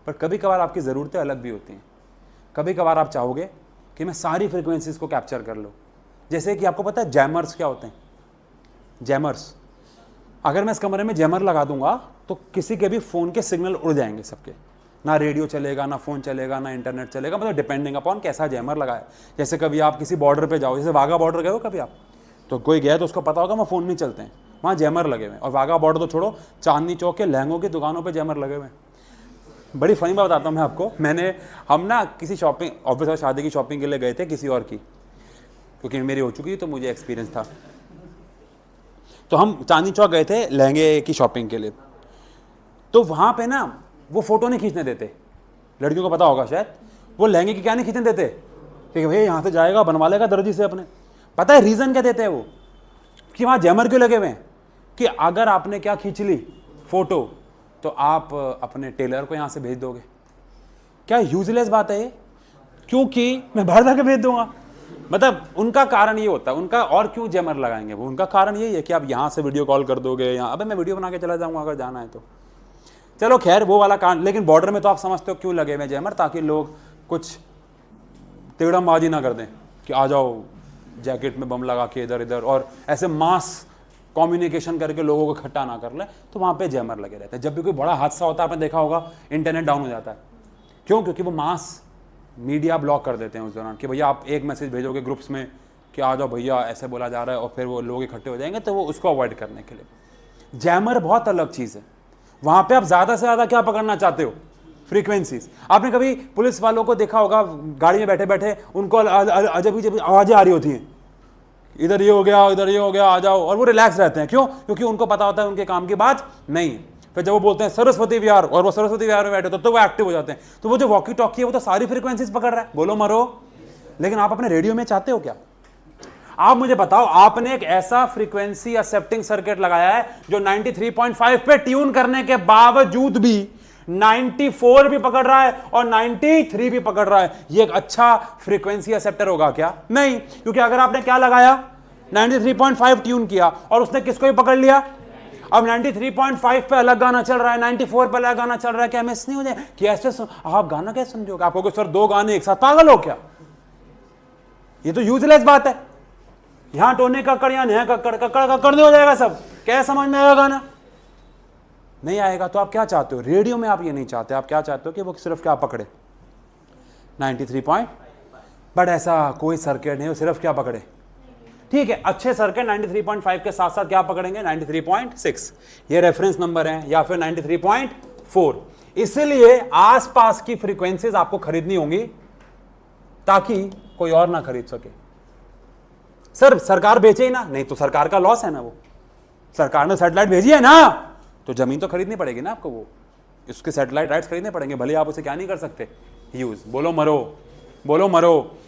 पर कभी कभार आपकी ज़रूरतें अलग भी होती हैं। कभी कभार आप चाहोगे कि मैं सारी फ्रीक्वेंसीज को कैप्चर कर लूँ। जैसे कि आपको पता है जैमर्स क्या होते हैं? जैमर्स, अगर मैं इस कमरे में जैमर लगा दूंगा तो किसी के भी फ़ोन के सिग्नल उड़ जाएंगे सबके, ना रेडियो चलेगा, ना फ़ोन चलेगा, ना इंटरनेट चलेगा, मतलब डिपेंडिंग अपॉन कैसा जैमर लगाए। जैसे कभी आप किसी बॉर्डर पे जाओ, जैसे वाघा बॉर्डर गए हो कभी आप, तो कोई गया तो उसको पता होगा वहाँ फ़ोन नहीं चलते हैं, वहाँ जैमर लगे हुए हैं। और वाघा बॉर्डर तो छोड़ो, चांदनी चौक के लहंगों की दुकानों पर जैमर लगे हुए हैं। बड़ी फनी बात बताता हूँ मैं आपको। हम ना किसी शॉपिंग, ऑफिस और शादी की शॉपिंग के लिए गए थे किसी और की, क्योंकि मेरी हो चुकी थी तो मुझे एक्सपीरियंस था। तो हम चांदनी चौक गए थे लहंगे की शॉपिंग के लिए। तो वहाँ पे ना वो फ़ोटो नहीं खींचने देते, लड़कियों को पता होगा शायद, वो लहंगे की क्या नहीं खींचने देते कि भाई यहाँ से जाएगा बनवा लेगा दर्जी से अपने। पता है रीज़न क्या देते हैं वो, कि वहाँ जैमर क्यों लगे हुए हैं, कि अगर आपने क्या खींच ली फ़ोटो तो आप अपने टेलर को यहाँ से भेज दोगे। क्या यूजलेस बात है ये, क्योंकि मैं बाहर जाकर भेज दूंगा। मतलब उनका कारण ये होता है, उनका, और क्यों जैमर लगाएंगे वो, उनका कारण यही है कि आप यहाँ से वीडियो कॉल कर दोगे, यहाँ अबे मैं वीडियो बना के चला जाऊँगा अगर जाना है तो। चलो खैर वो वाला कारण, लेकिन बॉर्डर में तो आप समझते हो क्यों लगे हुए जैमर, ताकि लोग कुछ तिगड़मबाजी ना कर दें कि आ जाओ जैकेट में बम लगा के इधर इधर, और ऐसे मास कम्युनिकेशन करके लोगों को इकट्ठा ना कर ले, तो वहाँ पे जैमर लगे रहते हैं। जब भी कोई बड़ा हादसा होता है, आपने देखा होगा इंटरनेट डाउन हो जाता है। क्यों? क्योंकि वो मास मीडिया ब्लॉक कर देते हैं उस दौरान, कि भैया आप एक मैसेज भेजोगे ग्रुप्स में कि आ जाओ भैया ऐसे बोला जा रहा है, और फिर वो लोग इकट्ठे हो जाएंगे, तो वो उसको अवॉइड करने के लिए। जैमर बहुत अलग चीज़ है, वहाँ पे आप ज़्यादा से ज़्यादा क्या पकड़ना चाहते हो? फ्रीक्वेंसीज। आपने कभी पुलिस वालों को देखा होगा गाड़ी में बैठे बैठे उनको अजब अजब आवाज़ें आ रही होती हैं, इधर ये हो गया, इधर ये हो गया, आ जाओ, और वो रिलैक्स रहते हैं। क्यों? क्योंकि उनको पता होता है उनके काम की बात नहीं। फिर जब वो बोलते हैं सरस्वती विहार, और वो सरस्वती विहार में बैठे तो वो एक्टिव हो जाते हैं। तो वो जो वॉकी टॉकी है वो तो सारी फ्रीक्वेंसीज पकड़ रहा है, बोलो मरो। लेकिन आप अपने रेडियो में चाहते हो क्या? आप मुझे बताओ, आपने एक ऐसा फ्रीक्वेंसी एक्सेप्टिंग सर्किट लगाया है जो 93.5 पे ट्यून करने के बावजूद भी 94 भी पकड़ रहा है और 93 भी पकड़ रहा है। ये एक अच्छा फ्रीक्वेंसी एक्सेप्टर होगा क्या? नहीं, क्योंकि अगर आपने क्या लगाया, 93.5 ट्यून किया और उसने किसको भी पकड़ लिया। अब 93.5 पे अलग गाना चल रहा है, 94 पे अलग गाना चल रहा है, क्या मिस नहीं हो जाए? कैसे आप गाना कैसे समझोगे? आप कहोगे सर दो गाने एक साथ, पागल हो क्या? ये तो यूजलेस बात है। यहां टोने कक्कड़, यहां नया कक्कड़, कक्कड़ कक्कड़ नहीं हो जाएगा सब, क्या समझ में आएगा गाना? नहीं आएगा। तो आप क्या चाहते हो? रेडियो में आप ये नहीं चाहते, आप क्या चाहते हो कि वो सिर्फ क्या पकड़े, 93 बट ऐसा कोई सर्किट नहीं, वो सिर्फ क्या पकड़े। ठीक है, अच्छे सर्किट 93.5 के साथ साथ क्या पकड़ेंगे, 93.6, ये रेफरेंस नंबर है, या फिर 93.4। इसलिए आसपास की फ्रीक्वेंसीज आपको खरीदनी होंगी ताकि कोई और ना खरीद सके। सर सरकार बेचे ही ना, नहीं तो सरकार का लॉस है ना, वो सरकार ने सैटेलाइट भेजी है ना, तो जमीन तो खरीदनी पड़ेगी ना आपको, वो इसके सैटेलाइट राइट्स खरीदने पड़ेंगे, भले आप उसे क्या नहीं कर सकते यूज। बोलो मरो, बोलो मरो।